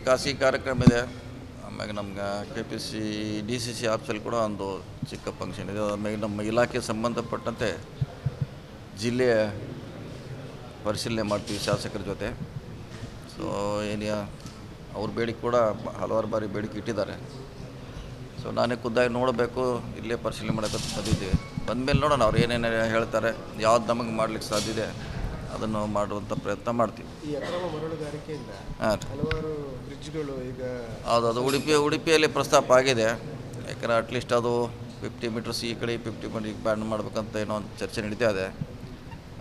ಖಾಸಗಿ ಕಾರ್ಯಕ್ರಮ ಇದೆ. ಆಮ್ಯಾಗ ನಮ್ಗೆ KPC DCC ಆಫೀಸಲ್ಲಿ ಕೂಡ ಒಂದು ಚಿಕ್ಕ ಫಂಕ್ಷನ್ ಇದೆ. ಆಮೇಲೆ ನಮ್ಮ ಇಲಾಖೆ ಸಂಬಂಧಪಟ್ಟಂತೆ ಜಿಲ್ಲೆಯ ಪರಿಶೀಲನೆ ಮಾಡ್ತೀವಿ ಶಾಸಕರ ಜೊತೆ. ಸೊ ಅವ್ರ ಬೇಡಿಕೆ ಕೂಡ ಹಲವಾರು ಬಾರಿ ಬೇಡಿಕೆ ಇಟ್ಟಿದ್ದಾರೆ. ಸೊ ನಾನೇ ಖುದ್ದಾಗಿ ನೋಡಬೇಕು, ಇಲ್ಲೇ ಪರಿಶೀಲನೆ ಮಾಡೋಕ್ಕೆ ಬಂದಿದ್ದೀವಿ. ಬಂದಮೇಲೆ ನೋಡೋಣ ಅವ್ರು ಏನೇನು ಹೇಳ್ತಾರೆ, ಯಾವ್ದು ನಮಗೆ ಮಾಡ್ಲಿಕ್ಕೆ ಸಾಧ್ಯ ಇದೆ ಅದನ್ನು ಮಾಡುವಂಥ ಪ್ರಯತ್ನ ಮಾಡ್ತೀವಿ. ಈ ಅಕ್ರಮ ಮರಳುಗಾರಿಕೆಯಿಂದ ಹಾಂ ಹಲವಾರು ಬ್ರಿಡ್ಜ್ಗಳು ಈಗ ಹೌದು, ಅದು ಉಡುಪಿಯಲ್ಲಿ ಪ್ರಸ್ತಾಪ ಆಗಿದೆ. ಯಾಕಂದರೆ ಅಟ್ಲೀಸ್ಟ್ ಅದು 50 ಮೀಟರ್ಸ್ ಈ ಕಡೆ 50 ಮೀಟರ್ ಬ್ಯಾನ್ ಮಾಡಬೇಕಂತ ಏನೋ ಒಂದು ಚರ್ಚೆ ನಡೀತಾ ಇದೆ.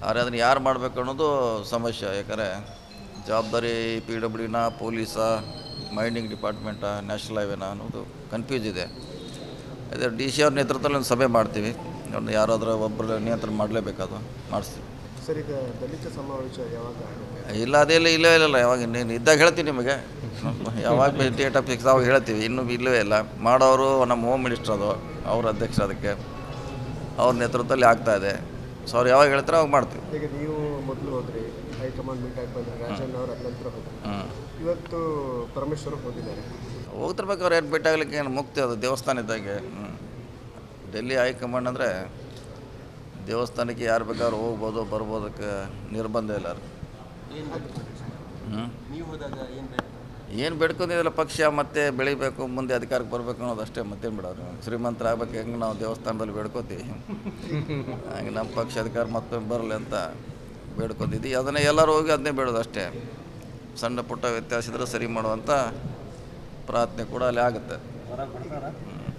ಆದರೆ ಅದನ್ನು ಯಾರು ಮಾಡಬೇಕು ಅನ್ನೋದು ಸಮಸ್ಯೆ. ಯಾಕಂದರೆ ಜವಾಬ್ದಾರಿ PWDನ, ಪೊಲೀಸಾ, ಮೈನಿಂಗ್ ಡಿಪಾರ್ಟ್ಮೆಂಟಾ, ನ್ಯಾಷನಲ್ ಹೈವೇನ ಅನ್ನೋದು ಕನ್ಫ್ಯೂಸ್ ಇದೆ. ಅದೇ DC ಅವ್ರ ನೇತೃತ್ವದಲ್ಲಿ ಒಂದು ಸಭೆ ಮಾಡ್ತೀವಿ. ಯಾರಾದರೂ ಒಬ್ಬರು ನಿಯಂತ್ರಣ ಮಾಡಲೇಬೇಕಾದು ಮಾಡಿಸ್ತೀವಿ. ಸರ್, ಈಗ ದಲಿತ ಸಮಾವೇಶ ಯಾವಾಗ ಆಗುತ್ತೆ? ಇಲ್ಲ ಅದೆಲ್ಲ ಇಲ್ಲ ಯಾವಾಗ ನೀನು ಇದ್ದಾಗ ಹೇಳ್ತೀನಿ ನಿಮಗೆ. ಯಾವಾಗ ಡೇಟ್ ಆಫ್ ಫಿಕ್ಸ್ ಅವಾಗ ಹೇಳ್ತೀವಿ. ಇನ್ನೂ ಇಲ್ಲವೇ ಇಲ್ಲ. ಮಾಡೋರು ನಮ್ಮ ಹೋಮ್ ಮಿನಿಸ್ಟರ್, ಅದು ಅವ್ರ ಅಧ್ಯಕ್ಷ, ಅದಕ್ಕೆ ಅವ್ರ ನೇತೃತ್ವದಲ್ಲಿ ಆಗ್ತಾಯಿದೆ. ಸೊ ಅವ್ರು ಯಾವಾಗ ಹೇಳ್ತಾರೆ ಅವಾಗ ಮಾಡ್ತೀವಿ. ಈಗ ನೀವು ಮೊದಲು ಹೋದ್ರಿ, ಹೈಕಮಾಂಡ್ ಮೀಟ್ ಆಗಿ ಬಂದರೆ ರಾಜಣ್ಣ ಅವ್ರ ನಂತರ ಹೋದ್ರು. ಇವತ್ತು ಪರಮೇಶ್ವರ್ ಹೋಗಿದ್ದಾರೆ. ಹೋಗ್ತಿರ್ಬೇಕು. ಅವ್ರು ಏನು ಭೇಟಿಯಾಗಲಿಕ್ಕೆ ಏನು ಮುಕ್ತಿ, ಅದು ದೇವಸ್ಥಾನ ಇದ್ದಾಗೆ. ಡೆಲ್ಲಿ ಹೈಕಮಾಂಡ್ ಅಂದರೆ ದೇವಸ್ಥಾನಕ್ಕೆ ಯಾರು ಬೇಕಾದ್ರೂ ಹೋಗ್ಬೋದು, ಬರ್ಬೋದಕ್ಕೆ ನಿರ್ಬಂಧ ಇಲ್ಲ. ಏನು ಬೇಡ್ಕೊಂಡಿದ್ದಲ್ಲ, ಪಕ್ಷ ಮತ್ತೆ ಬೆಳಿಬೇಕು, ಮುಂದೆ ಅಧಿಕಾರಕ್ಕೆ ಬರಬೇಕು ಅನ್ನೋದು ಅಷ್ಟೇ. ಮತ್ತೇನು ಬಿಡೋರು, ಶ್ರೀಮಂತರಾಗಬೇಕು ಹೆಂಗೆ ನಾವು ದೇವಸ್ಥಾನದಲ್ಲಿ ಬೇಡ್ಕೋತೀವಿ, ಹಂಗೆ ನಮ್ಮ ಪಕ್ಷ ಅಧಿಕಾರ ಮತ್ತೆ ಬರಲಿ ಅಂತ ಬೇಡ್ಕೊಂಡಿದ್ದೀವಿ. ಅದನ್ನೇ ಎಲ್ಲರೂ ಹೋಗಿ ಅದನ್ನೇ ಬೇಡೋದು ಅಷ್ಟೇ. ಸಣ್ಣ ಪುಟ್ಟ ವ್ಯತ್ಯಾಸ ಇದ್ದರೆ ಸರಿ ಮಾಡುವಂಥ ಪ್ರಾರ್ಥನೆ ಕೂಡ ಅಲ್ಲಿ ಆಗುತ್ತೆ.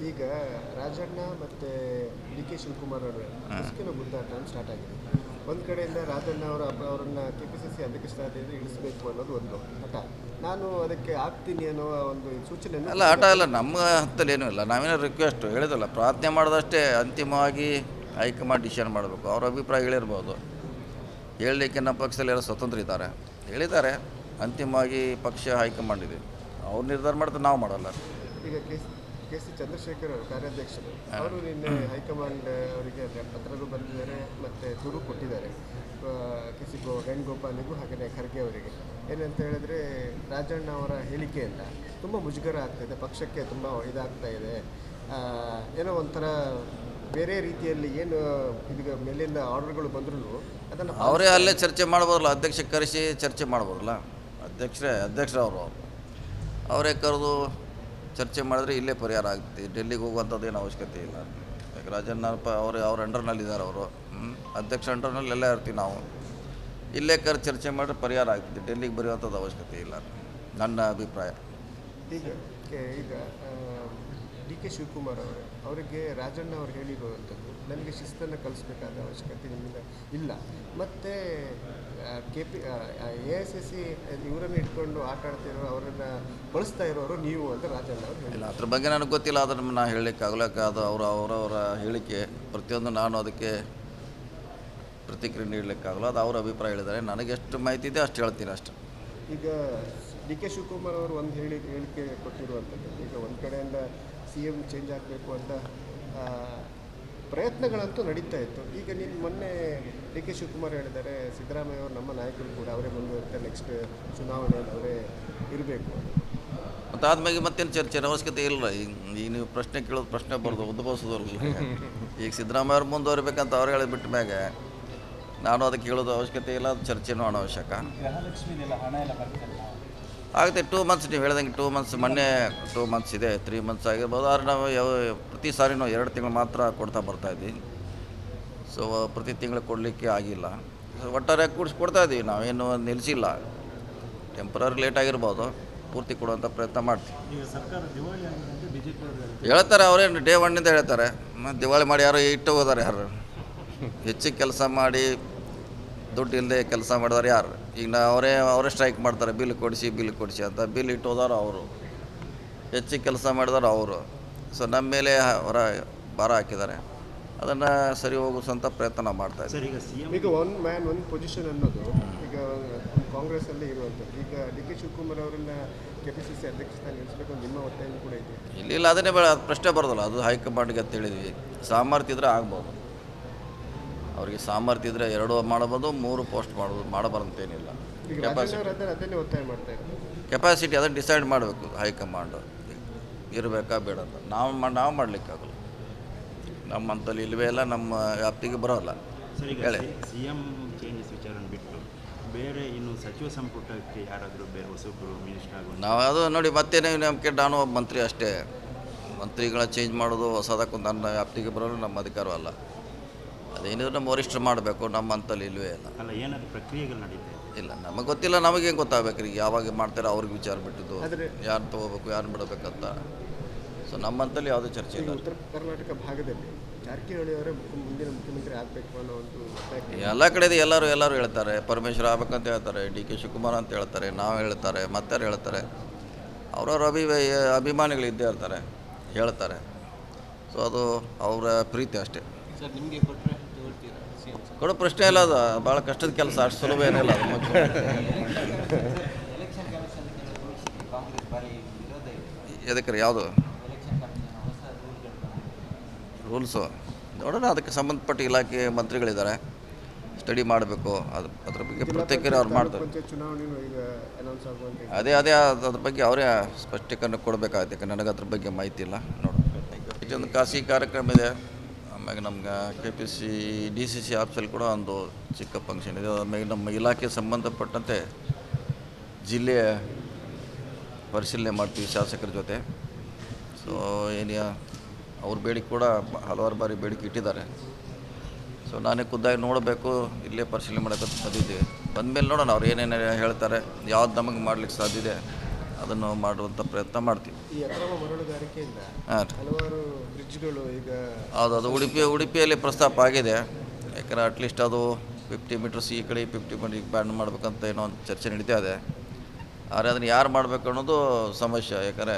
ಈಗ ರಾಜಣ್ಣ ಮತ್ತು DK ಶಿವಕುಮಾರ್ ಅವರ ಗುದ್ದಾಟ ಸ್ಟಾರ್ಟ್ ಆಗಿದೆ. ಒಂದು ಕಡೆಯಿಂದ ರಾಜಣ್ಣ ಅವರನ್ನು KPCC ಅಧ್ಯಕ್ಷ ಸ್ಥಾನದಿಂದ ಇಳಿಸಬೇಕು ಅನ್ನೋದು ಒಂದು ಹಠ. ನಾನು ಅದಕ್ಕೆ ಆಗ್ತೀನಿ ಅನ್ನೋ ಒಂದು ಸೂಚನೆ ಅಲ್ಲ. ಹಠ ಇಲ್ಲ, ನಮ್ಮ ಹತ್ತಲ್ಲಿ ಏನೂ ಇಲ್ಲ. ನಾವೇನೋ ರಿಕ್ವೆಸ್ಟು ಹೇಳಿದಲ್ಲ, ಪ್ರಾರ್ಥನೆ ಮಾಡೋದಷ್ಟೇ. ಅಂತಿಮವಾಗಿ ಹೈಕಮಾಂಡ್ ಡಿಸಿಷನ್ ಮಾಡಬೇಕು. ಅವ್ರ ಅಭಿಪ್ರಾಯ ಹೇಳಿರ್ಬೋದು. ಹೇಳಲಿಕ್ಕೆ ನಮ್ಮ ಪಕ್ಷದಲ್ಲಿ ಎಲ್ಲ ಸ್ವತಂತ್ರ ಇದ್ದಾರೆ, ಹೇಳಿದ್ದಾರೆ. ಅಂತಿಮವಾಗಿ ಪಕ್ಷ ಹೈಕಮಾಂಡ್ ಇದೆ, ಅವ್ರು ನಿರ್ಧಾರ ಮಾಡ್ತಾರೆ, ನಾವು ಮಾಡಲ್ಲ. ಈಗ KC ಚಂದ್ರಶೇಖರ್ ಅವರು ಕಾರ್ಯಾಧ್ಯಕ್ಷರು, ಅವರು ನಿನ್ನೆ ಹೈಕಮಾಂಡ್ ಅವರಿಗೆ ಪತ್ರಗಳು ಬರೆದಿದ್ದಾರೆ ಮತ್ತು ದೂರು ಕೊಟ್ಟಿದ್ದಾರೆ. KC ವೇಣುಗೋಪಾಲಿಗೂ ಹಾಗೆಯೇ ಖರ್ಗೆ ಅವರಿಗೆ. ಏನಂತ ಹೇಳಿದ್ರೆ, ರಾಜಣ್ಣ ಅವರ ಹೇಳಿಕೆಯಿಂದ ತುಂಬ ಮುಜುಗರ ಆಗ್ತಾಯಿದೆ, ಪಕ್ಷಕ್ಕೆ ತುಂಬ ಇದಾಗ್ತಾ ಇದೆ, ಏನೋ ಒಂಥರ ಬೇರೆ ರೀತಿಯಲ್ಲಿ ಏನು ಇದೀಗ ಮೇಲಿಂದ ಆರ್ಡರ್ಗಳು ಬಂದರೂ ಅದನ್ನು ಅವರೇ ಅಲ್ಲೇ ಚರ್ಚೆ ಮಾಡ್ಬೋದಲ್ಲ, ಅಧ್ಯಕ್ಷ ಕರೆಸಿ ಚರ್ಚೆ ಮಾಡ್ಬೋದಲ್ಲ. ಅಧ್ಯಕ್ಷರವರು ಅವರೇ ಕರೆದು ಚರ್ಚೆ ಮಾಡಿದ್ರೆ ಇಲ್ಲೇ ಪರಿಹಾರ ಆಗ್ತದೆ. ಡೆಲ್ಲಿಗೆ ಹೋಗುವಂಥದ್ದು ಏನು ಅವಶ್ಯಕತೆ ಇಲ್ಲ. ಯಾಕೆ ರಾಜಣ್ಣಪ್ಪ ಅವ್ರ ಅಂಡರ್ನಲ್ಲಿದ್ದಾರೆ. ಅವರು ಅಧ್ಯಕ್ಷ ಅಂಡರ್ನಲ್ಲಿ ಎಲ್ಲ ಇರ್ತೀವಿ ನಾವು. ಇಲ್ಲೇ ಚರ್ಚೆ ಮಾಡಿದ್ರೆ ಪರಿಹಾರ ಆಗ್ತದೆ. ಡೆಲ್ಲಿಗೆ ಬರೆಯುವಂಥದ್ದು ಅವಶ್ಯಕತೆ ಇಲ್ಲ, ನನ್ನ ಅಭಿಪ್ರಾಯ. ಈಗ DK ಶಿವಕುಮಾರ್ ಅವರಿಗೆ ರಾಜಣ್ಣ ಅವರು ಹೇಳಿರುವಂಥದ್ದು, ನನಗೆ ಶಿಸ್ತನ್ನು ಕಲಿಸ್ಬೇಕಾದ ಅವಶ್ಯಕತೆ ನಿಮ್ಮಿಂದ ಇಲ್ಲ, ಮತ್ತು AICC ಇವರನ್ನು ಇಟ್ಕೊಂಡು ಆಟ ಆಡ್ತಿರೋ, ಅವರನ್ನು ಬಳಸ್ತಾ ಇರೋರು ನೀವು ಅಂತ ರಾಜಣ್ಣ ಅವರು ಹೇಳಿಲ್ಲ. ಅದ್ರ ಬಗ್ಗೆ ನನಗೆ ಗೊತ್ತಿಲ್ಲ. ಅದನ್ನು ನಾನು ಹೇಳಲಿಕ್ಕಾಗಲಕ್ಕ. ಅದು ಅವರವರ ಹೇಳಿಕೆ, ಪ್ರತಿಯೊಂದು ನಾನು ಅದಕ್ಕೆ ಪ್ರತಿಕ್ರಿಯೆ ನೀಡಲಿಕ್ಕಾಗಲ್ಲ. ಅದು ಅವರ ಅಭಿಪ್ರಾಯ ಹೇಳಿದ್ದಾರೆ. ನನಗೆ ಎಷ್ಟು ಮಾಹಿತಿ ಇದೆ ಅಷ್ಟು ಹೇಳ್ತೀನಿ ಅಷ್ಟೆ. ಈಗ DK ಶಿವಕುಮಾರ್ ಅವರು ಒಂದು ಹೇಳಿಕೆ ಕೊಟ್ಟಿರುವಂಥದ್ದು, ಈಗ ಒಂದು ಕಡೆಯಿಂದ CM ಚೇಂಜ್ ಆಗಬೇಕು ಅಂತ ಪ್ರಯತ್ನಗಳಂತೂ ನಡೀತಾ ಇತ್ತು. ಈಗ ನೀನು ಮೊನ್ನೆ DK ಶಿವಕುಮಾರ್ ಹೇಳಿದ್ದಾರೆ, ಸಿದ್ದರಾಮಯ್ಯ ಅವರು ನಮ್ಮ ನಾಯಕರು ಕೂಡ ಅವರೇ ಮುಂದುವರಿತಾರೆ, ನೆಕ್ಸ್ಟ್ ಚುನಾವಣೆಯಲ್ಲಿ ಅವರೇ ಇರಬೇಕು. ಮತ್ತು ಆದ್ಮೇಲೆ ಮತ್ತೇನು ಚರ್ಚೆ ಅವಶ್ಯಕತೆ ಇಲ್ಲ. ಈಗ ನೀವು ಪ್ರಶ್ನೆ ಕೇಳೋದು ಪ್ರಶ್ನೆ ಬರೋದು ಉದ್ಭವಿಸೋದಿಲ್ಲ. ಈಗ ಸಿದ್ದರಾಮಯ್ಯ ಅವ್ರು ಮುಂದುವರಿಬೇಕಂತ ಅವ್ರು ಹೇಳಿಬಿಟ್ಟ ಮ್ಯಾಗೆ ನಾನು ಅದಕ್ಕೆ ಹೇಳೋದು ಅವಶ್ಯಕತೆ ಇಲ್ಲ, ಅದು ಚರ್ಚೆನೂ ಅನಾವಶ್ಯಕ ಆಗುತ್ತೆ. 2 ಮಂತ್ಸ್ ನೀವು ಹೇಳ್ದಂಗೆ 2 ಮಂತ್ಸ್, ಮೊನ್ನೆ 2 ಮಂತ್ಸ್ ಇದೆ, 3 ಮಂತ್ಸ್ ಆಗಿರ್ಬೋದು. ಆದರೆ ನಾವು ಪ್ರತಿ ಸಾರಿ ನಾವು 2 ತಿಂಗಳು ಮಾತ್ರ ಕೊಡ್ತಾ ಬರ್ತಾಯಿದ್ವಿ. ಸೊ ಪ್ರತಿ ತಿಂಗಳು ಕೊಡಲಿಕ್ಕೆ ಆಗಿಲ್ಲ. ಒಟ್ಟಾರೆ ಕೊಡ್ತಾಯಿದ್ದೀವಿ, ನಾವೇನು ನಿಲ್ಲಿಸಿಲ್ಲ. ಟೆಂಪ್ರರಿ ಲೇಟ್ ಆಗಿರ್ಬೋದು, ಪೂರ್ತಿ ಕೊಡುವಂಥ ಪ್ರಯತ್ನ ಮಾಡ್ತೀವಿ. ಹೇಳ್ತಾರೆ ಅವರೇನು ಡೇ 1 ಹೇಳ್ತಾರೆ. ಮತ್ತು ದಿವಾಳಿ ಮಾಡಿ ಯಾರು ಇಟ್ಟು ಹೋದಾರೆ, ಯಾರು ಹೆಚ್ಚಿಗೆ ಕೆಲಸ ಮಾಡಿ ದುಡ್ಡು ಇಲ್ಲದೆ ಕೆಲಸ ಮಾಡಿದಾರೆ ಯಾರು? ಈಗ ಅವರೇ ಸ್ಟ್ರೈಕ್ ಮಾಡ್ತಾರೆ, ಬಿಲ್ ಕೊಡಿಸಿ ಅಂತ. ಬಿಲ್ ಇಟ್ಟು ಹೋದಾರು ಅವರು, ಹೆಚ್ಚಿಗೆ ಕೆಲಸ ಮಾಡಿದಾರೆ ಅವರು. ಸೊ ನಮ್ಮ ಮೇಲೆ ಅವರ ಭಾರ ಹಾಕಿದ್ದಾರೆ. ಅದನ್ನು ಸರಿ ಹೋಗಿಸೋಂಥ ಪ್ರಯತ್ನ ನಾವು ಮಾಡ್ತಾಯಿದ್ದೀವಿ. ಈಗ ಒನ್ ಮ್ಯಾನ್ ಒನ್ ಪೊಸಿಷನ್ ಅನ್ನೋದು ಈಗ ಕಾಂಗ್ರೆಸ್ಸಲ್ಲಿ ಇರುವಂಥದ್ದು. ಈಗ DK ಶಿವಕುಮಾರ್ ಅವರನ್ನು KPCC ಅಧ್ಯಕ್ಷ ಸ್ಥಾನ ನಿಲ್ಲಿಸಬೇಕು ನಿಮ್ಮ ಒತ್ತಾಯ ಕೂಡ ಇದೆ. ಇಲ್ಲ ಅದನ್ನೇ ಪ್ರಶ್ನೆ ಬರೋದಲ್ಲ, ಅದು ಹೈಕಮಾಂಡ್ಗೆ ಅಂತ ಹೇಳಿದ್ವಿ. ಸಾಮರ್ಥ್ಯ ಇದ್ದರೆ ಆಗ್ಬೋದು, ಅವರಿಗೆ ಸಾಮರ್ಥ್ಯ ಇದ್ದರೆ 2 ಮಾಡ್ಬೋದು, 3 ಪೋಸ್ಟ್ ಮಾಡ್ಬೋದು, ಮಾಡಬಾರಂತೇನಿಲ್ಲ. ಕೆಪಾಸಿಟಿ ಅದನ್ನು ಡಿಸೈಡ್ ಮಾಡಬೇಕು ಹೈಕಮಾಂಡು ಇರಬೇಕಾ ಬೇಡ ಅಂತ ನಾವು ಮಾಡಲಿಕ್ಕಾಗಲ್ಲ. ನಮ್ಮಂತಲ್ಲಿ ಇಲ್ಲವೇ ಇಲ್ಲ, ನಮ್ಮ ವ್ಯಾಪ್ತಿಗೆ ಬರೋಲ್ಲ. ಸರ್, ಈಗ ಹೇಳಿ. CM ಚೇಂಜಸ್ ವಿಚಾರನ ಬಿಟ್ಟು ಬೇರೆ ಇನ್ನು ಸಚಿವ ಸಂಪುಟಕ್ಕೆ ಯಾರಾದರೂ ಬೇರೆ ಹೊಸಬ್ರು ಮಿನಿಸ್ಟರ್ ಆಗುವ ನಾವು ಅದು ನೋಡಿ ಮತ್ತೇನೇ ನಂಬಿಕೆ, ನಾನು ಒಬ್ಬ ಮಂತ್ರಿ ಅಷ್ಟೇ. ಮಂತ್ರಿಗಳ ಚೇಂಜ್ ಮಾಡೋದು ಹೊಸದಕ್ಕೂ ನನ್ನ ವ್ಯಾಪ್ತಿಗೆ ಬರೋದು ನಮ್ಮ ಅಧಿಕಾರವಲ್ಲ. ಅದೇನಿದ್ರು ನಮ್ಮ ವರಿಷ್ಠರು ಮಾಡಬೇಕು, ನಮ್ಮ ಅಂತಲ್ಲಿ ಇಲ್ಲವೇ ಇಲ್ಲ. ಅಲ್ಲ, ಏನಾದರೂ ಪ್ರಕ್ರಿಯೆಗಳು ನಡೀತಾ ಇದೆ? ಇಲ್ಲ, ನಮಗೆ ಗೊತ್ತಿಲ್ಲ. ನಮಗೇನು ಗೊತ್ತಾಗಬೇಕು ರೀ, ಯಾವಾಗ ಮಾಡ್ತಾರೆ ಅವ್ರಿಗೆ ವಿಚಾರ ಬಿಟ್ಟಿದ್ದು, ಆದರೆ ಯಾರು ತೊಗೋಬೇಕು ಯಾರು ಬಿಡಬೇಕಂತ. ಸೊ ನಮ್ಮಂತಲ್ಲಿ ಯಾವುದೇ ಚರ್ಚೆ ಈಗ ಇಲ್ಲ. ಉತ್ತರ ಕರ್ನಾಟಕ ಭಾಗದಲ್ಲಿ ಜಾರಕಿಹೊಳಿ ಅವರೇ ಮುಂದಿನ ಮುಖ್ಯಮಂತ್ರಿ ಆಗಬೇಕು ಅನ್ನೋ ಒಂದು ಒತ್ತಾಯ ಎಲ್ಲ ಕಡೆದು ಎಲ್ಲರೂ ಹೇಳ್ತಾರೆ, ಪರಮೇಶ್ವರ ಆಗ್ಬೇಕಂತ ಹೇಳ್ತಾರೆ, DK ಶಿವಕುಮಾರ್ ಅಂತ ಹೇಳ್ತಾರೆ, ನಾವು ಹೇಳ್ತಾರೆ, ಮತ್ತಾರು ಹೇಳ್ತಾರೆ. ಅವ್ರವ್ರ ಅಭಿಮಾನಿಗಳು ಇದ್ದೇ ಇರ್ತಾರೆ, ಹೇಳ್ತಾರೆ. ಸೊ ಅದು ಅವರ ಪ್ರೀತಿ ಅಷ್ಟೇ. ಸರ್, ನಿಮಗೆ ಕೊಟ್ಟರೆ ತಗೊಳ್ತೀರಾ CM? ಕೊಡೋ ಪ್ರಶ್ನೆ ಇಲ್ಲ, ಅದು ಭಾಳ ಕಷ್ಟದ ಕೆಲಸ, ಅಷ್ಟು ಸುಲಭ ಏನಿಲ್ಲ ಅದು. ಎಲೆಕ್ಷನ್ ಕಮಿಷನ್ ಕಾಂಗ್ರೆಸ್ ಬಾರಿ ವಿರೋಧ ಇದೆ. ಎದಕ್ಕೆ ರೀ, ಯಾವುದು ಎಲೆಕ್ಷನ್ ಕಮಿಷನ್ ಹೊಸ ರೂಲ್ಗಳು ಬಂದಿದೆ. ರೂಲ್ಸು ನೋಡೋಣ, ಅದಕ್ಕೆ ಸಂಬಂಧಪಟ್ಟ ಇಲಾಖೆ ಮಂತ್ರಿಗಳಿದ್ದಾರೆ, ಸ್ಟಡಿ ಮಾಡಬೇಕು. ಅದ್ರ ಬಗ್ಗೆ ಪ್ರತ್ಯೇಕ ಅವ್ರು ಮಾಡ್ತಾರೆ. ಪಂಚಾಯತ್ ಚುನಾವಣೆಯೂ ಈಗ ಅನೌನ್ಸ್ ಆಗುವಂತೆ ಅದೇ ಅದ್ರ ಬಗ್ಗೆ ಅವರೇ ಸ್ಪಷ್ಟೀಕರಣ ಕೊಡಬೇಕಾಗುತ್ತೆ. ಯಾಕಂದ್ರೆ ನನಗೆ ಅದ್ರ ಬಗ್ಗೆ ಮಾಹಿತಿ ಇಲ್ಲ. ನೋಡೋಣ, ಇದೊಂದು ಖಾಸಗಿ ಕಾರ್ಯಕ್ರಮ ಇದೆ. ಆಮ್ಯಾಗ ನಮ್ಗೆ KPC DCC ಆಫೀಸಲ್ಲಿ ಕೂಡ ಒಂದು ಚಿಕ್ಕ ಫಂಕ್ಷನ್ ಇದೆ. ಆಮೇಲೆ ನಮ್ಮ ಇಲಾಖೆ ಸಂಬಂಧಪಟ್ಟಂತೆ ಜಿಲ್ಲೆಯ ಪರಿಶೀಲನೆ ಮಾಡ್ತೀವಿ ಶಾಸಕರ ಜೊತೆ. ಸೊ ಅವ್ರ ಬೇಡಿಕೆ ಕೂಡ ಹಲವಾರು ಬಾರಿ ಬೇಡಿಕೆ ಇಟ್ಟಿದ್ದಾರೆ. ಸೊ ನಾನೇ ಖುದ್ದಾಗಿ ನೋಡಬೇಕು, ಇಲ್ಲೇ ಪರಿಶೀಲನೆ ಮಾಡೋಕ್ಕೆ ಬಂದಿದ್ದೀವಿ. ಬಂದಮೇಲೆ ನೋಡೋಣ ಅವ್ರು ಏನೇನು ಹೇಳ್ತಾರೆ, ಯಾವ್ದು ನಮಗೆ ಮಾಡ್ಲಿಕ್ಕೆ ಸಾಧ್ಯ ಇದೆ ಅದನ್ನು ಮಾಡುವಂಥ ಪ್ರಯತ್ನ ಮಾಡ್ತೀವಿ. ಈ ಅಕ್ರಮ ಮರಳುಗಾರಿಕೆಯಿಂದ ಹಾಂ, ಹಲವಾರು ಬ್ರಿಡ್ಜ್ಗಳು ಈಗ ಅದು ಉಡುಪಿಯಲ್ಲಿ ಪ್ರಸ್ತಾಪ ಆಗಿದೆ. ಯಾಕಂದರೆ ಅಟ್ಲೀಸ್ಟ್ ಅದು 50 ಮೀಟರ್ಸ್ ಈ ಕಡೆ 50 ಮೀಟರ್ ಬ್ಯಾನ್ ಮಾಡಬೇಕಂತ ಏನೋ ಒಂದು ಚರ್ಚೆ ನಡೀತಾ ಇದೆ. ಆದರೆ ಅದನ್ನು ಯಾರು ಮಾಡಬೇಕು ಅನ್ನೋದು ಸಮಸ್ಯೆ. ಯಾಕಂದರೆ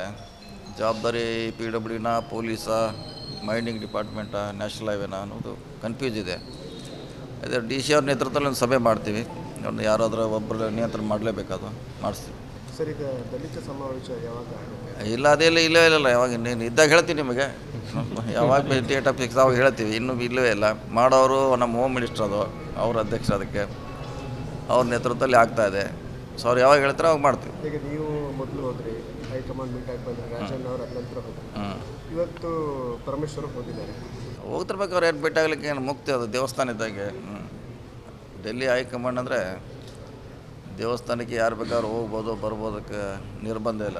ಜವಾಬ್ದಾರಿ PWDನ, ಪೊಲೀಸಾ, ಮೈನಿಂಗ್ ಡಿಪಾರ್ಟ್ಮೆಂಟಾ, ನ್ಯಾಷನಲ್ ಹೈವೇನ ಅನ್ನೋದು ಕನ್ಫ್ಯೂಸ್ ಇದೆ. ಅದೇ DC ಅವ್ರ ನೇತೃತ್ವದಲ್ಲಿ ಒಂದು ಸಭೆ ಮಾಡ್ತೀವಿ. ಒಂದು ಯಾರಾದರೂ ಒಬ್ಬರು ನಿಯಂತ್ರಣ ಮಾಡಲೇಬೇಕದು, ಮಾಡಿಸ್ತೀವಿ. ಸರ್, ಈಗ ದಲಿತ ಸಮಾವೇಶ ಯಾವಾಗ ಆಗುತ್ತೆ? ಇಲ್ಲ, ಅದೆಲ್ಲ ಇಲ್ಲ. ಯಾವಾಗ ಇನ್ನೇನು ಇದ್ದಾಗ ಹೇಳ್ತೀನಿ ನಿಮಗೆ. ಯಾವಾಗ ಡೇಟ್ ಆಫ್ ಫಿಕ್ಸ್ ಅವಾಗ ಹೇಳ್ತೀವಿ. ಇನ್ನೂ ಇಲ್ಲವೇ ಇಲ್ಲ. ಮಾಡೋರು ನಮ್ಮ ಹೋಮ್ ಮಿನಿಸ್ಟರ್, ಅದು ಅವ್ರ ಅಧ್ಯಕ್ಷ, ಅದಕ್ಕೆ ಅವ್ರ ನೇತೃತ್ವದಲ್ಲಿ ಆಗ್ತಾಯಿದೆ. ಸೊ ಅವ್ರು ಯಾವಾಗ ಹೇಳ್ತಾರೆ ಅವಾಗ ಮಾಡ್ತೀವಿ. ಈಗ ನೀವು ಮೊದಲು ಹೋದ್ರಿ, ಹೈಕಮಾಂಡ್ ಮೀಟ್ ಆಗಿ ಬಂದರೆ ರಾಜಣ್ಣ ಅವ್ರ ನಂತರ ಹೋದ್ರಿ. ಇವತ್ತು ಪರಮೇಶ್ವರ್ ಹೋಗಿದ್ದಾರೆ. ಹೋಗ್ತಿರ್ಬೇಕು. ಅವ್ರು ಏನು ಭೇಟಿಯಾಗಲಿಕ್ಕೆ ಏನು ಮುಕ್ತಿ, ಅದು ದೇವಸ್ಥಾನ ಇದ್ದಾಗೆ. ಡೆಲ್ಲಿ ಹೈಕಮಾಂಡ್ ಅಂದರೆ ದೇವಸ್ಥಾನಕ್ಕೆ ಯಾರು ಬೇಕಾದ್ರೂ ಹೋಗ್ಬೋದು, ಬರ್ಬೋದಕ್ಕೆ ನಿರ್ಬಂಧ ಇಲ್ಲ.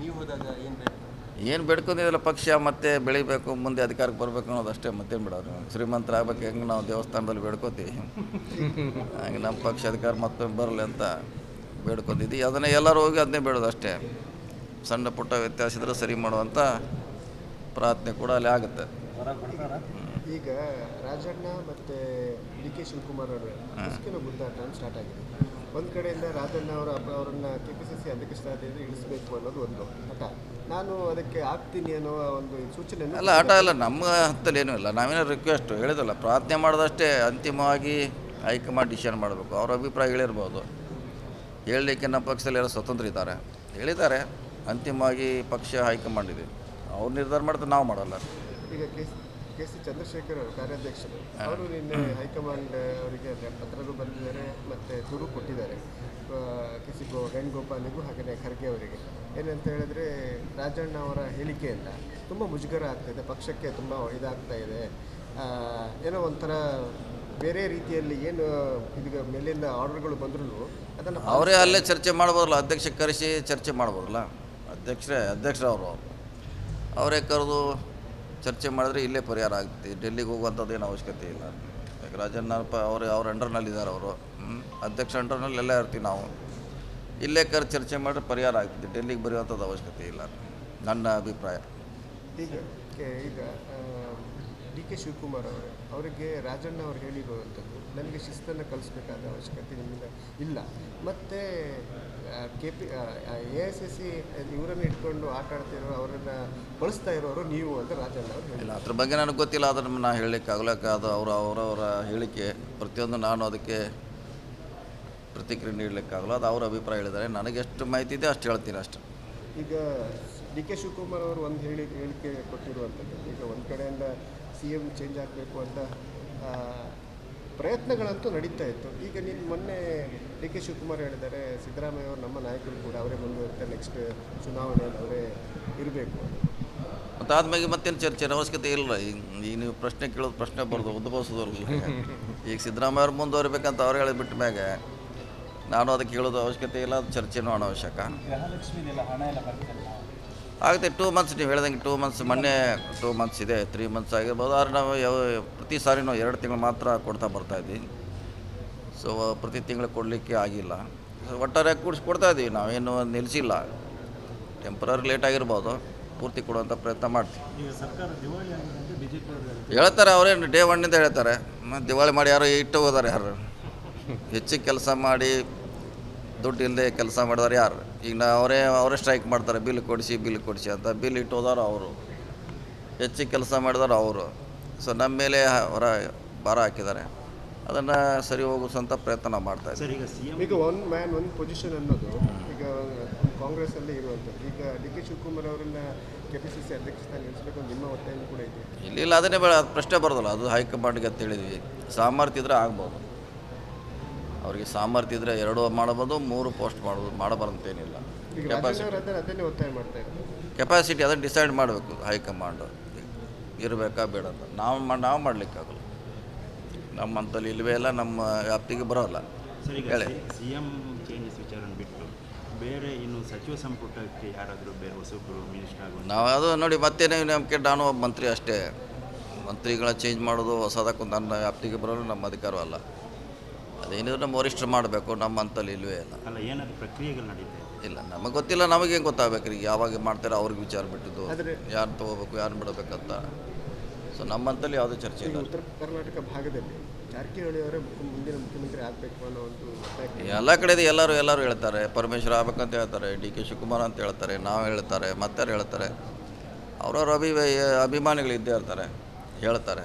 ನೀವು ಹೋದಾಗ ಏನು ಬೇಡ್ಕೊಂಡಿದ್ದಲ್ಲ, ಪಕ್ಷ ಮತ್ತೆ ಬೆಳಿಬೇಕು, ಮುಂದೆ ಅಧಿಕಾರಕ್ಕೆ ಬರಬೇಕು ಅನ್ನೋದು ಅಷ್ಟೇ. ಮತ್ತೇನು ಬಿಡೋರು, ಶ್ರೀಮಂತರ ಆಗ್ಬೇಕು ಹೆಂಗೆ ನಾವು ದೇವಸ್ಥಾನದಲ್ಲಿ ಬೇಡ್ಕೋತೀವಿ, ಹಂಗೆ ನಮ್ಮ ಪಕ್ಷ ಅಧಿಕಾರ ಮತ್ತೊಮ್ಮೆ ಬರಲಿ ಅಂತ ಬೇಡ್ಕೊಂಡಿದ್ದೀವಿ. ಅದನ್ನೇ ಎಲ್ಲರೂ ಹೋಗಿ ಅದನ್ನೇ ಬೇಡೋದು ಅಷ್ಟೇ. ಸಣ್ಣ ಪುಟ್ಟ ವ್ಯತ್ಯಾಸ ಇದ್ರೆ ಸರಿ ಮಾಡುವಂಥ ಪ್ರಾರ್ಥನೆ ಕೂಡ ಅಲ್ಲಿ ಆಗುತ್ತೆ. ಈಗ ರಾಜಣ್ಣ ಮತ್ತು DK ಶಿವಕುಮಾರ್ ಅವರ ಮುಸ್ಕಿನ ಗುದ್ದಾಟ ಸ್ಟಾರ್ಟ್ ಆಗಿದೆ. ಒಂದು ಕಡೆಯಿಂದ ರಾಜಣ್ಣ ಅವರನ್ನು KPCC ಅಧ್ಯಕ್ಷ ಸ್ಥಾನದಿಂದ ಇಳಿಸಬೇಕು ಅನ್ನೋದು ಒಂದು ಹಠ. ನಾನು ಅದಕ್ಕೆ ಆಗ್ತೀನಿ ಅನ್ನೋ ಒಂದು ಸೂಚನೆ ಅಲ್ಲ, ಹಠ ಇಲ್ಲ, ನಮ್ಮ ಹತ್ತಲ್ಲಿ ಏನೂ ಇಲ್ಲ. ನಾವೇನೋ ರಿಕ್ವೆಸ್ಟ್ ಹೇಳಿದಲ್ಲ, ಪ್ರಾರ್ಥನೆ ಮಾಡೋದಷ್ಟೇ. ಅಂತಿಮವಾಗಿ ಹೈಕಮಾಂಡ್ ಡಿಸಿಷನ್ ಮಾಡಬೇಕು. ಅವ್ರ ಅಭಿಪ್ರಾಯ ಹೇಳಿರ್ಬೋದು, ಹೇಳಲಿಕ್ಕೆ ನಮ್ಮ ಪಕ್ಷದಲ್ಲಿ ಯಾರೋ ಸ್ವತಂತ್ರ ಇದ್ದಾರೆ, ಹೇಳಿದ್ದಾರೆ. ಅಂತಿಮವಾಗಿ ಪಕ್ಷ ಹೈಕಮಾಂಡ್ ಇದೆ, ಅವ್ರು ನಿರ್ಧಾರ ಮಾಡ್ತಾರೆ, ನಾವು ಮಾಡೋಲ್ಲ. ಈಗ KC ಚಂದ್ರಶೇಖರ್ ಅವರು ಕಾರ್ಯಾಧ್ಯಕ್ಷರು, ಅವರು ನಿನ್ನೆ ಹೈಕಮಾಂಡ್ ಅವರಿಗೆ ಪತ್ರಗಳು ಬರೆದಿದ್ದಾರೆ ಮತ್ತು ದೂರು ಕೊಟ್ಟಿದ್ದಾರೆ. KC ವೇಣುಗೋಪಾಲಿಗೂ ಹಾಗೆಯೇ ಖರ್ಗೆ ಅವರಿಗೆ. ಏನಂತ ಹೇಳಿದ್ರೆ, ರಾಜಣ್ಣ ಅವರ ಹೇಳಿಕೆಯಿಂದ ತುಂಬ ಮುಜುಗರ ಆಗ್ತಾಯಿದೆ, ಪಕ್ಷಕ್ಕೆ ತುಂಬ ಇದಾಗ್ತಾ ಇದೆ, ಏನೋ ಒಂಥರ ಬೇರೆ ರೀತಿಯಲ್ಲಿ ಏನು ಇದೀಗ ಮೇಲಿಂದ ಆರ್ಡರ್ಗಳು ಬಂದರೂ ಅದನ್ನು ಅವರೇ ಅಲ್ಲೇ ಚರ್ಚೆ ಮಾಡ್ಬೋದಲ್ಲ, ಅಧ್ಯಕ್ಷ ಕರೆಸಿ ಚರ್ಚೆ ಮಾಡ್ಬೋದಲ್ಲ. ಅಧ್ಯಕ್ಷರವರು ಅವರೇ ಕರೆದು ಚರ್ಚೆ ಮಾಡಿದ್ರೆ ಇಲ್ಲೇ ಪರಿಹಾರ ಆಗ್ತದೆ. ಡೆಲ್ಲಿಗೆ ಹೋಗುವಂಥದ್ದು ಏನು ಅವಶ್ಯಕತೆ ಇಲ್ಲ. ಯಾಕೆ ರಾಜಣ್ಣಪ್ಪ ಅವ್ರ ಅಂಡರ್ನಲ್ಲಿದ್ದಾರೆ, ಅವರು ಅಧ್ಯಕ್ಷ ಅಂಡರ್ನಲ್ಲಿ ಎಲ್ಲ ಇರ್ತೀವಿ ನಾವು. ಇಲ್ಲೇ ಚರ್ಚೆ ಮಾಡಿದ್ರೆ ಪರಿಹಾರ ಆಗ್ತದೆ. ಡೆಲ್ಲಿಗೆ ಬರೆಯುವಂಥದ್ದು ಅವಶ್ಯಕತೆ ಇಲ್ಲ, ನನ್ನ ಅಭಿಪ್ರಾಯ. ಈಗ DK ಶಿವಕುಮಾರ್ ಅವರಿಗೆ ರಾಜಣ್ಣ ಅವರು ಹೇಳಿರುವಂಥದ್ದು, ನನಗೆ ಶಿಸ್ತನ್ನು ಕಲಿಸ್ಬೇಕಾದ ಅವಶ್ಯಕತೆ ನಿಮ್ಮಿಂದ ಇಲ್ಲ, ಮತ್ತು AICC ಇವರನ್ನು ಇಟ್ಕೊಂಡು ಆಟ ಆಡ್ತಿರೋ, ಅವರನ್ನು ಬಳಸ್ತಾ ಇರೋರು ನೀವು ಅಂತ ರಾಜಣ್ಣ ಅವರು ಹೇಳಿಲ್ಲ. ಅದ್ರ ಬಗ್ಗೆ ನನಗೆ ಗೊತ್ತಿಲ್ಲ, ಅದನ್ನು ನಾನು ಹೇಳಲಿಕ್ಕೆ ಆಗಲಕ್ಕ. ಅದು ಅವರವರ ಹೇಳಿಕೆ, ಪ್ರತಿಯೊಂದು ನಾನು ಅದಕ್ಕೆ ಪ್ರತಿಕ್ರಿಯೆ ನೀಡಲಿಕ್ಕಾಗಲ್ಲ. ಅದು ಅವರ ಅಭಿಪ್ರಾಯ ಹೇಳಿದ್ದಾರೆ. ನನಗೆ ಎಷ್ಟು ಮಾಹಿತಿ ಇದೆ ಅಷ್ಟು ಹೇಳ್ತೀನಿ ಅಷ್ಟೆ. ಈಗ DK ಶಿವಕುಮಾರ್ ಅವರು ಒಂದು ಹೇಳಿಕೆ ಕೊಟ್ಟಿರುವಂಥದ್ದು, ಈಗ ಒಂದು ಕಡೆಯಿಂದ CM ಚೇಂಜ್ ಆಗಬೇಕು ಅಂತ ಪ್ರಯತ್ನಗಳಂತೂ ನಡೀತಾ ಇತ್ತು. ಈಗ ನೀನು ಮೊನ್ನೆ ಡಿ ಕೆ ಶಿವಕುಮಾರ್ ಹೇಳಿದ್ದಾರೆ, ಸಿದ್ದರಾಮಯ್ಯ ಅವರು ನಮ್ಮ ನಾಯಕರು ಕೂಡ ಅವರೇ ಮುಂದುವರಿತಾರೆ, ನೆಕ್ಸ್ಟ್ ಚುನಾವಣೆಯಲ್ಲಿ ಅವರೇ ಇರಬೇಕು. ಮತ್ತು ಆದ್ಮೇಲೆ ಮತ್ತೇನು ಚರ್ಚೆ ಅವಶ್ಯಕತೆ ಇಲ್ಲ. ಈಗ ನೀವು ಪ್ರಶ್ನೆ ಕೇಳೋದು ಪ್ರಶ್ನೆ ಬರೋದು ಉದ್ಭವಿಸೋದಿಲ್ಲ. ಈಗ ಸಿದ್ದರಾಮಯ್ಯ ಅವ್ರು ಮುಂದುವರಿಬೇಕಂತ ಅವ್ರು ಹೇಳಿಬಿಟ್ಟ ಮ್ಯಾಗೆ ನಾನು ಅದಕ್ಕೆ ಹೇಳೋದು ಅವಶ್ಯಕತೆ ಇಲ್ಲ, ಅದು ಚರ್ಚೆನೂ ಅನಾವಶ್ಯಕ. ಆಗುತ್ತೆ 2 ಮಂತ್ಸ್ ನೀವು ಹೇಳ್ದಂಗೆ 2 ಮಂತ್ಸ್, ಮೊನ್ನೆ 2 ಮಂತ್ಸ್ ಇದೆ, 3 ಮಂತ್ಸ್ ಆಗಿರ್ಬೋದು. ಆದರೆ ನಾವು ಪ್ರತಿ ಸಾರಿ ನಾವು 2 ತಿಂಗಳು ಮಾತ್ರ ಕೊಡ್ತಾ ಬರ್ತಾಯಿದ್ವಿ. ಸೊ ಪ್ರತಿ ತಿಂಗಳು ಕೊಡಲಿಕ್ಕೆ ಆಗಿಲ್ಲ. ಸೊ ಒಟ್ಟಾರೆ ಕೊಡ್ತಾಯಿದ್ದೀವಿ, ನಾವೇನು ನಿಲ್ಲಿಸಿಲ್ಲ. ಟೆಂಪ್ರರಿ ಲೇಟ್ ಆಗಿರ್ಬೋದು, ಪೂರ್ತಿ ಕೊಡುವಂಥ ಪ್ರಯತ್ನ ಮಾಡ್ತೀವಿ. ಹೇಳ್ತಾರೆ ಅವರೇನು ಡೇ 1 ಹೇಳ್ತಾರೆ. ಮತ್ತು ದಿವಾಳಿ ಮಾಡಿ ಯಾರು ಇಟ್ಟು ಹೋದಾರೆ? ಯಾರು ಹೆಚ್ಚಿಗೆ ಕೆಲಸ ಮಾಡಿ ದುಡ್ಡು ಇಲ್ಲದೆ ಕೆಲಸ ಮಾಡಿದಾರೆ ಯಾರು? ಈಗ ಅವರೇ ಸ್ಟ್ರೈಕ್ ಮಾಡ್ತಾರೆ, ಬಿಲ್ ಕೊಡಿಸಿ ಅಂತ. ಬಿಲ್ ಇಟ್ಟು ಹೋದಾರು ಅವರು, ಹೆಚ್ಚಿಗೆ ಕೆಲಸ ಮಾಡಿದಾರೆ ಅವರು. ಸೊ ನಮ್ಮ ಮೇಲೆ ಅವರ ಭಾರ ಹಾಕಿದ್ದಾರೆ. ಅದನ್ನು ಸರಿ ಹೋಗಿಸೋಂಥ ಪ್ರಯತ್ನ ಮಾಡ್ತಾಯಿದ್ದಾರೆ. ಈಗ ಒನ್ ಮ್ಯಾನ್ ಒನ್ ಪೊಸಿಷನ್ ಅನ್ನೋದು ಈಗ ಕಾಂಗ್ರೆಸ್ಸಲ್ಲಿ ಇರುವಂಥದ್ದು. ಈಗ ಡಿ ಕೆ ಶಿವಕುಮಾರ್ ಅವರನ್ನ KPCC ಅಧ್ಯಕ್ಷ ಸ್ಥಾನ ನಿಲ್ಲಿಸಬೇಕು ಅಂತ ನಿಮ್ಮ ಒತ್ತಾಯ ಕೂಡ ಇದೆ. ಇಲ್ಲ ಅದನ್ನೇ ಪ್ರಶ್ನೆ ಬರೋದಲ್ಲ, ಅದು ಹೈಕಮಾಂಡ್ಗೆ ಅಂತ ಹೇಳಿದ್ವಿ. ಸಾಮರ್ಥ್ಯ ಇದ್ದರೆ ಆಗ್ಬೋದು, ಅವ್ರಿಗೆ ಸಾಮರ್ಥ್ಯ ಇದ್ದರೆ 2 ಮಾಡ್ಬೋದು, 3 ಪೋಸ್ಟ್ ಮಾಡಬಾರಂತೇನಿಲ್ಲ. ಈಗ ರಾಜಣ್ಣ ಅದನ್ನೇ ಒತ್ತಾಯ ಮಾಡ್ತಾ ಇದ್ದಾರೆ. ಕೆಪಾಸಿಟಿ ಅದನ್ನು ಡಿಸೈಡ್ ಮಾಡಬೇಕು ಹೈಕಮಾಂಡು, ಇರಬೇಕಾ ಬೇಡ ಅಂತ. ನಾವು ಮಾಡಲಿಕ್ಕಾಗಲ್ಲ, ನಮ್ಮಂತಲ್ಲಿ ಇಲ್ಲವೇ ಇಲ್ಲ, ನಮ್ಮ ವ್ಯಾಪ್ತಿಗೆ ಬರೋಲ್ಲ. ಹೇಳಿ CM ಚೇಂಜಸ್ ವಿಚಾರನ ಬಿಟ್ಟು ಬೇರೆ ಇನ್ನು ಸಚಿವ ಸಂಪುಟಕ್ಕೆ ಯಾರಾದರೂ ಬೇರೆ ಹೊಸಬ್ರು ಮಿನಿಸ್ಟರ್ ಆಗೋದು ನಾವು ಅದು ನೋಡಿ ಮತ್ತೇನೇ ನಂಬಿಕೆ. ನಾನು ಒಬ್ಬ ಮಂತ್ರಿ ಅಷ್ಟೇ. ಮಂತ್ರಿಗಳ ಚೇಂಜ್ ಮಾಡೋದು ಹೊಸದಕ್ಕೂ ನನ್ನ ವ್ಯಾಪ್ತಿಗೆ ಬರೋದು ನಮ್ಮ ಅಧಿಕಾರವಲ್ಲ. ಅದೇನಿದ್ರು ನಮ್ಮ ವರಿಷ್ಠರು ಮಾಡಬೇಕು, ನಮ್ಮ ಅಂತಲ್ಲಿ ಇಲ್ಲವೇ ಇಲ್ಲ. ಅಲ್ಲ, ಏನಾದರೂ ಪ್ರಕ್ರಿಯೆಗಳು ನಡೀತಾ ಇದೆ? ಇಲ್ಲ, ನಮಗೆ ಗೊತ್ತಿಲ್ಲ. ನಮಗೇನು ಗೊತ್ತಾಗಬೇಕು ರೀ? ಯಾವಾಗ ಮಾಡ್ತಾರೆ ಅವ್ರಿಗೆ ವಿಚಾರ ಬಿಟ್ಟಿದ್ದು, ಯಾರು ತೊಗೋಬೇಕು ಯಾರು ಬಿಡಬೇಕಂತ. ಸೊ ನಮ್ಮಂತಲ್ಲಿ ಯಾವುದೇ ಚರ್ಚೆ ಇಲ್ಲ. ಉತ್ತರ ಕರ್ನಾಟಕ ಭಾಗದಲ್ಲಿ ಜಾರಕಿಹೊಳಿ ಅವರೇ ಮುಂದಿನ ಮುಖ್ಯಮಂತ್ರಿ ಆಗಬೇಕು ಅನ್ನೋ ಒಂದು ಎಲ್ಲ ಕಡೆ ಎಲ್ಲರೂ ಹೇಳ್ತಾರೆ. ಪರಮೇಶ್ವರ್ ಆಗ್ಬೇಕಂತ ಹೇಳ್ತಾರೆ, ಡಿ ಕೆ ಶಿವಕುಮಾರ್ ಅಂತ ಹೇಳ್ತಾರೆ, ನಾವು ಹೇಳ್ತಾರೆ, ಮತ್ತೆ ಹೇಳ್ತಾರೆ. ಅವ್ರವ್ರ ಅಭಿಮಾನಿಗಳು ಇದ್ದೇ ಇರ್ತಾರೆ, ಹೇಳ್ತಾರೆ.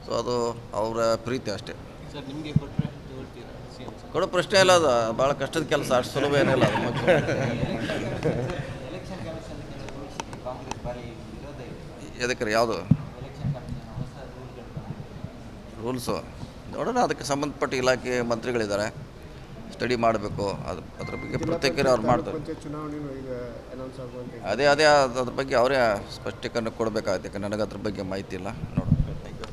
ಸೊ ಅದು ಅವರ ಪ್ರೀತಿ ಅಷ್ಟೇ. ಸರ್, ನಿಮಗೆ ಕೊಟ್ಟರೆ ಕೊಡೋ ಪ್ರಶ್ನೆ ಇಲ್ಲ. ಅದು ಭಾಳ ಕಷ್ಟದ ಕೆಲಸ, ಅಷ್ಟು ಸುಲಭ ಏನಿಲ್ಲ ಅದು. ಎಲೆಕ್ಷನ್ ಕಮಿಷನ್ ಕಾಂಗ್ರೆಸ್ ಭಾರಿ ವಿರೋಧ ಇದೆ. ಎದಕ್ಕೆ ಯಾವುದು ಎಲೆಕ್ಷನ್ ಕಮಿಷನ್ ಹೊಸ ರೂಲ್ಸು ನೋಡೋಣ. ಅದಕ್ಕೆ ಸಂಬಂಧಪಟ್ಟ ಇಲಾಖೆ ಮಂತ್ರಿಗಳಿದ್ದಾರೆ, ಸ್ಟಡಿ ಮಾಡಬೇಕು. ಅದ್ರ ಬಗ್ಗೆ ಪ್ರತ್ಯೇಕ ಅವ್ರು ಮಾಡ್ತಾರೆ. ಚುನಾವಣೆಯೂ ಈಗ ಅನೌನ್ಸ್ ಆಗುವಂತೆ ಅದೇ ಅದ್ರ ಬಗ್ಗೆ ಅವರೇ ಸ್ಪಷ್ಟೀಕರಣ ಕೊಡಬೇಕಾಗುತ್ತೆ. ನನಗೆ ಅದ್ರ ಬಗ್ಗೆ ಮಾಹಿತಿ ಇಲ್ಲ. ನೋಡಿ.